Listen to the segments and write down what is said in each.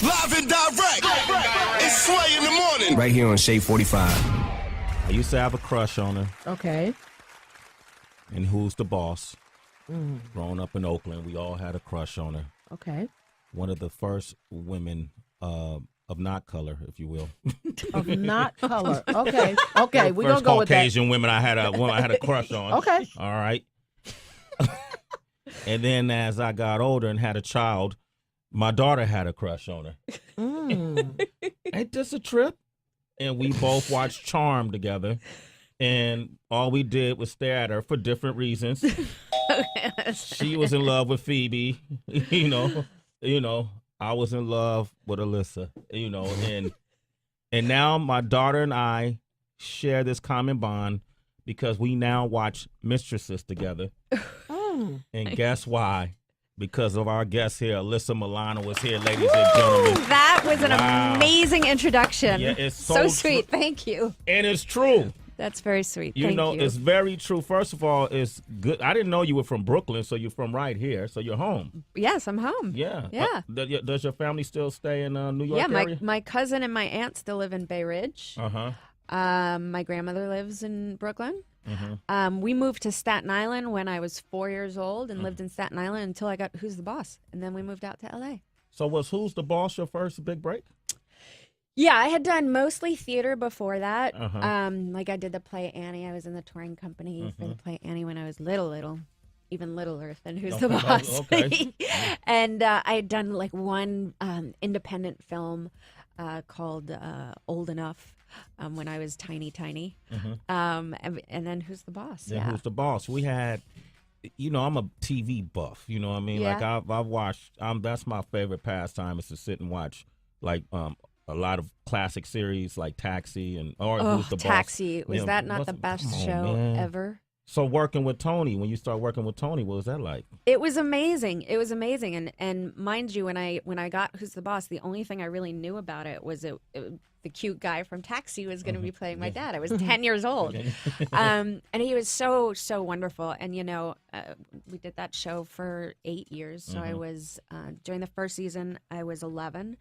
Live and direct. It's Sway in the morning. Right here on Shade 45. I used to have a crush on her. Okay. And Who's the Boss? Growing up in Oakland, we all had a crush on her. Okay. One of the first women of not color, if you will. Of not color. Okay. Okay. We're First gonna go with that. Caucasian women I had a crush on. Okay. All right. And then as I got older and had a child, my daughter had a crush on her. Ain't this a trip? And we both watched Charm together. And all we did was stare at her for different reasons. She was in love with Phoebe, you know. I was in love with Alyssa, and now my daughter and I share this common bond because we now watch Mistresses together. And guess why? Because of our guest here, Alyssa Milano was here, ladies and gentlemen. That was an amazing introduction. Yeah, it's so sweet. Thank you. And it's true. That's very sweet. You Thank know, you. it's very true. First of all, it's good. I didn't know you were from Brooklyn, so you're from right here. So you're home. Yes, I'm home. Yeah. Yeah. Does your family still stay in New York Yeah, area? my cousin and my aunt still live in Bay Ridge. My grandmother lives in Brooklyn. We moved to Staten Island when I was 4 years old and lived in Staten Island until I got Who's the Boss? And then we moved out to L.A. So was Who's the Boss your first big break? Yeah, I had done mostly theater before that. Like I did the play Annie. I was in the touring company for the play Annie when I was little, even littler than Who's the Boss. Okay. And I had done like one independent film called Old Enough when I was tiny. And then Who's the Boss? Yeah, Who's the Boss? We had, I'm a TV buff. You know what I mean? Yeah. Like I've watched. That's my favorite pastime is to sit and watch like a lot of classic series like Taxi or Who's the Boss. Taxi. Was Yeah, that not the best show ever? So working with Tony, when you start working with Tony, what was that like? It was amazing. It was amazing. And mind you, when I got Who's the Boss, the only thing I really knew about it was the cute guy from Taxi was going to be playing my dad. I was 10 years old. And he was so wonderful. And, we did that show for 8 years. So I was, during the first season, I was 11.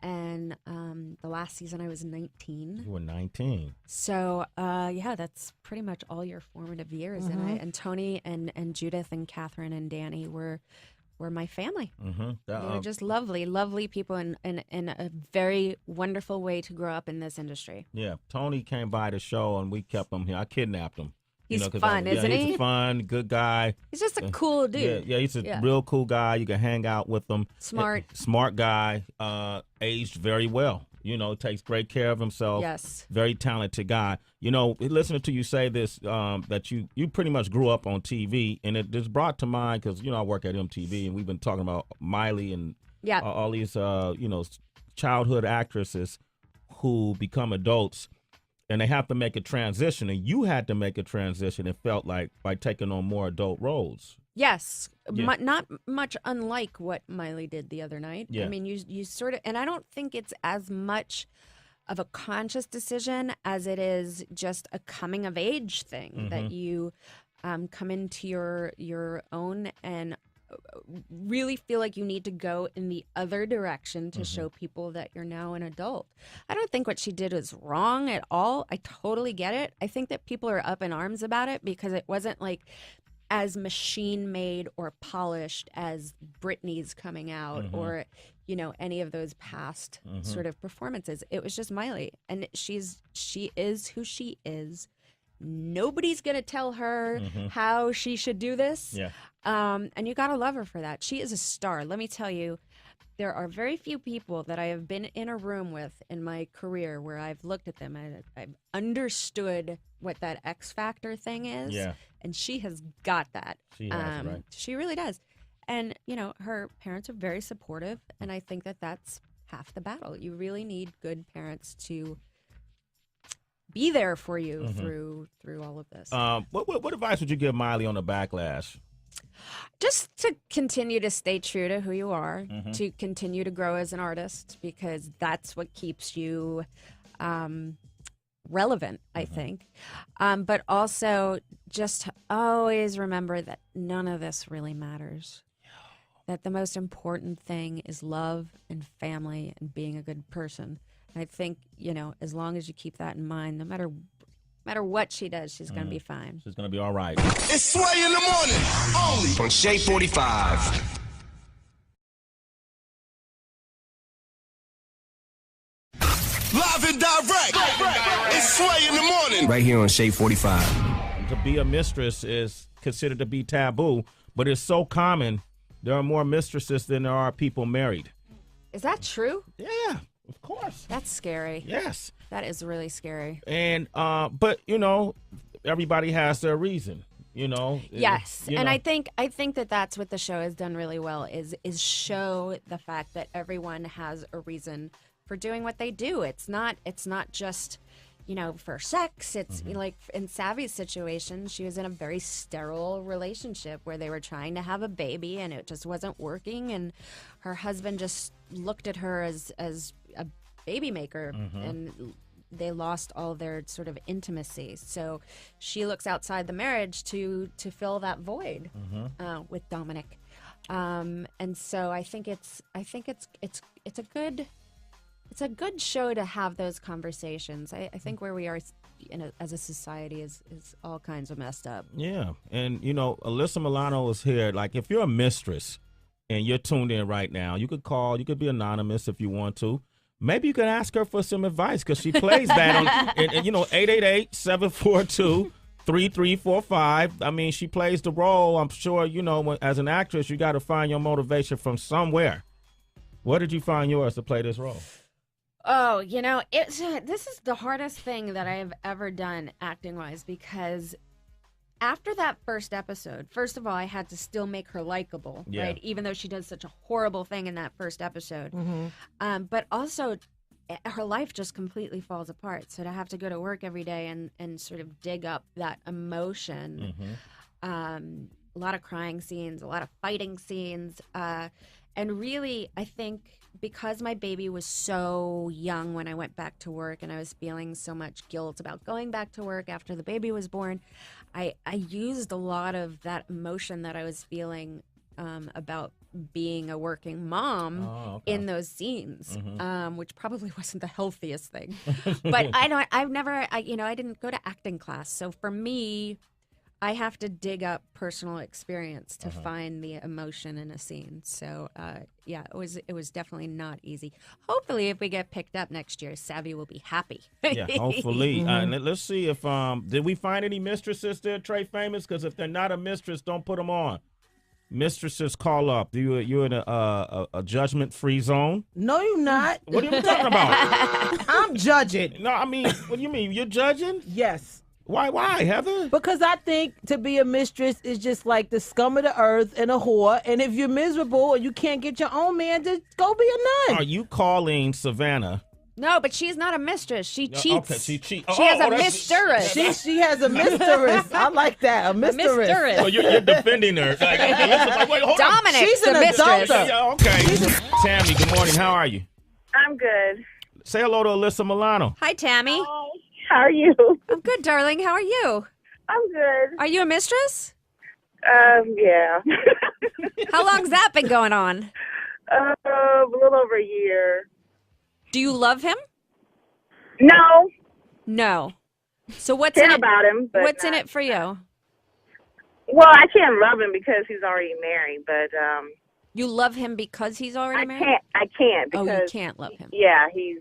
And the last season, I was 19. You were 19. So, that's pretty much all your formative years. And Tony and Judith and Catherine and Danny were my family. They were just lovely people and a very wonderful way to grow up in this industry. Yeah, Tony came by the show and we kept him here. I kidnapped him. He's fun, isn't he? He's fun, good guy. He's just a cool dude. Yeah, he's a real cool guy. You can hang out with him. Smart guy, aged very well. Takes great care of himself. Yes. Very talented guy. Listening to you say this, that you pretty much grew up on TV, and it just brought to mind, because, I work at MTV, and we've been talking about Miley and all these, childhood actresses who become adults, and they have to make a transition, and you had to make a transition, it felt like, by taking on more adult roles. Yes. Yeah. Not much unlike what Miley did the other night. Yeah. I mean, you sort of, and I don't think it's as much of a conscious decision as it is just a coming of age thing that you come into your own and really feel like you need to go in the other direction to show people that you're now an adult. I don't think what she did was wrong at all. I totally get it. I think that people are up in arms about it because it wasn't like as machine made or polished as Britney's coming out or any of those past sort of performances. It was just Miley, and she is who she is. Nobody's gonna tell her how she should do this. Yeah. And you gotta love her for that. She is a star. Let me tell you, there are very few people that I have been in a room with in my career where I've looked at them and I've understood what that X Factor thing is. Yeah. And she has got that. She has, right? She really does. And, her parents are very supportive. And I think that that's half the battle. You really need good parents to be there for you through all of this. What advice would you give Miley on the backlash? Just to continue to stay true to who you are, to continue to grow as an artist, because that's what keeps you relevant, I think. But also just always remember that none of this really matters. that the most important thing is love and family and being a good person. And I think, as long as you keep that in mind, no matter what she does, she's going to be fine. She's going to be all right. It's Sway in the morning, only On Shade 45. live and direct. It's Sway in the morning. Right here on Shade 45. To be a mistress is considered to be taboo, but it's so common. There are more mistresses than there are people married. Is that true? Yeah, of course. That's scary. Yes. That is really scary. And but everybody has their reason. Yes, and I think that that's what the show has done really well is show the fact that everyone has a reason for doing what they do. It's not just for sex. It's like in Savvy's situation, she was in a very sterile relationship where they were trying to have a baby and it just wasn't working, and her husband just looked at her as a baby maker, and they lost all their sort of intimacy. So she looks outside the marriage to fill that void with Dominic, and so I think it's a good show to have those conversations. I think where we are as a society is all kinds of messed up. Yeah, and Alyssa Milano is here. Like, if you're a mistress and you're tuned in right now, you could call. You could be anonymous if you want to. Maybe you can ask her for some advice, because she plays that on 888-742-3345. I mean, she plays the role. I'm sure, as an actress, you got to find your motivation from somewhere. Where did you find yours to play this role? Oh, this is the hardest thing that I have ever done acting-wise, because after that first episode, first of all, I had to still make her likable, right? Even though she does such a horrible thing in that first episode. But also, her life just completely falls apart. So to have to go to work every day and sort of dig up that emotion, a lot of crying scenes, a lot of fighting scenes, and really, I think because my baby was so young when I went back to work and I was feeling so much guilt about going back to work after the baby was born, I used a lot of that emotion that I was feeling about being a working mom in those scenes, which probably wasn't the healthiest thing. But I didn't go to acting class. So for me, I have to dig up personal experience to find the emotion in a scene. So, it was definitely not easy. Hopefully, if we get picked up next year, Savvy will be happy. Yeah, hopefully. Let's see if did we find any mistresses there, Trey Famous? Because if they're not a mistress, don't put them on. Mistresses, call up. You're in a judgment-free zone? No, you're not. What are you talking about? I'm judging. No, I mean, what do you mean? You're judging? Yes. Why, Heather? Because I think to be a mistress is just like the scum of the earth and a whore. And if you're miserable and you can't get your own man, just go be a nun. Are you calling Savannah? No, but she's not a mistress. She cheats. Okay, she cheats. She has a mistress. She has a mistress. I like that. A mistress. So you're defending her. Wait, hold on. Dominic's She's the an mistress. adulter. Yeah, okay. Tammy, good morning. How are you? I'm good. Say hello to Alyssa Milano. Hi, Tammy. Hi. How are you? I'm good, darling. How are you? I'm good. Are you a mistress? Yeah. How long's that been going on? A little over a year. Do you love him? No. No. So what's Care in it? about him, but What's in it for you? Well, I can't love him because he's already married, but You love him because he's already married? I can't because Oh, you can't love him. Yeah, he's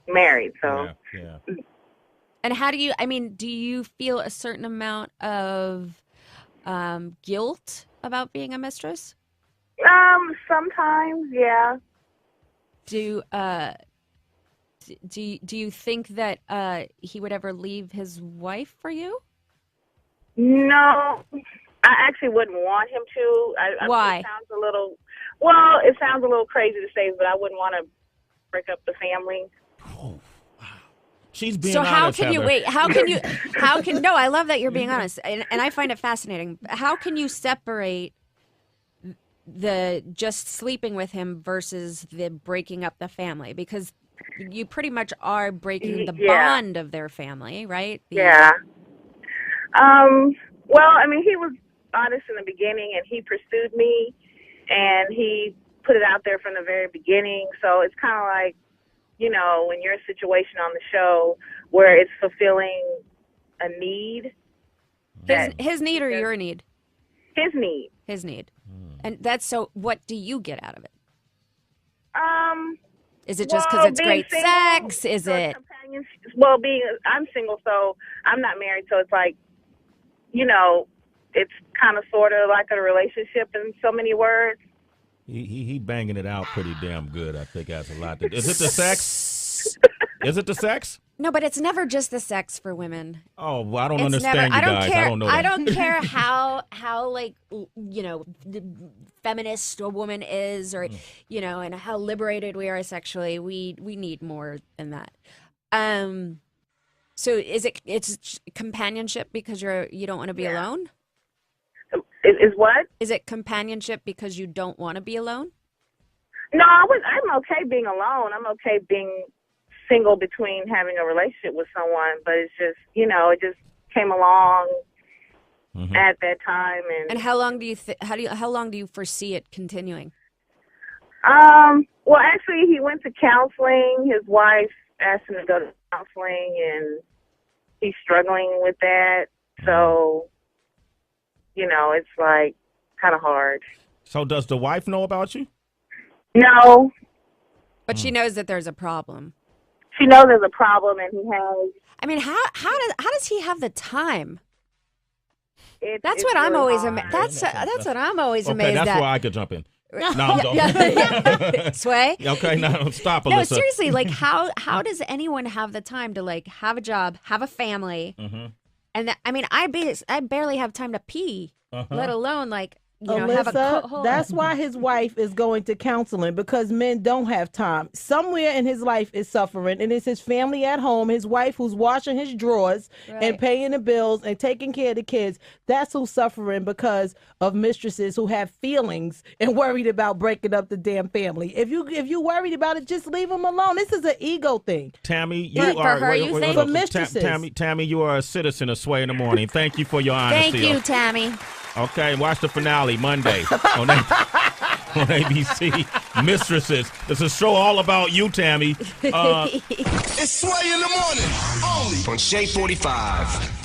married, so Yeah. And how do you feel a certain amount of guilt about being a mistress? sometimes, yeah. Do you think that he would ever leave his wife for you? No, I actually wouldn't want him to. Why? It sounds a little crazy to say, but I wouldn't want to break up the family. Oh, wow. She's being so how honest, can you Heather. wait? No, I love that you're being honest, and I find it fascinating. How can you separate the just sleeping with him versus the breaking up the family? Because you pretty much are breaking the bond of their family, right? Yeah. Well, I mean, he was honest in the beginning, and he pursued me, and he put it out there from the very beginning. So it's kind of like, you know, when you're in a situation on the show where it's fulfilling a need. His need or your need? His need. His need. And that's so. What do you get out of it? Is it just because it's great single, sex? Is it? Well, I'm single, so I'm not married. So it's like, you know, it's kind of sort of like a relationship in so many words. He banging it out pretty damn good. I think that's a lot. Is it the sex? Is it the sex? No, but it's never just the sex for women. Oh, well, I don't It's understand never, you I don't guys. care. I don't know that. I don't care how like, you know, feminist a woman is, or you know, and how liberated we are sexually. We need more than that. So it's companionship because you don't want to be alone? Is what? Is it companionship because you don't want to be alone? No, I'm okay being alone. I'm okay being single between having a relationship with someone, but it's just, you know, it just came along at that time. And how long do you how long do you foresee it continuing? Well, actually, he went to counseling. His wife asked him to go to counseling, and he's struggling with that. So, you know, it's like kind of hard. So does the wife know about you? No. But she knows that there's a problem. She knows there's a problem, and he has. I mean, how does he have the time? That's It's what I'm really always hard. that's what I'm always amazed that's at. where I could jump in. No, I'm joking. Sway? Okay, now stop, Alyssa. No, seriously, like how does anyone have the time to like have a job, have a family, and that, I mean, I barely have time to pee, let alone like. You know, have Alyssa, that's why his wife is going to counseling, because men don't have time. Somewhere in his life is suffering, and it's his family at home, his wife who's washing his drawers and paying the bills and taking care of the kids. That's who's suffering because of mistresses who have feelings and worried about breaking up the damn family. If you worried about it, just leave them alone. This is an ego thing. Tammy, you For are her, you think? For mistresses. Tammy, you are a citizen of Sway in the Morning. Thank you for your honesty. Thank you, Tammy. Okay, watch the finale Monday on ABC. Mistresses. It's a show all about you, Tammy. It's Sway in the Morning. Only On Shea 45.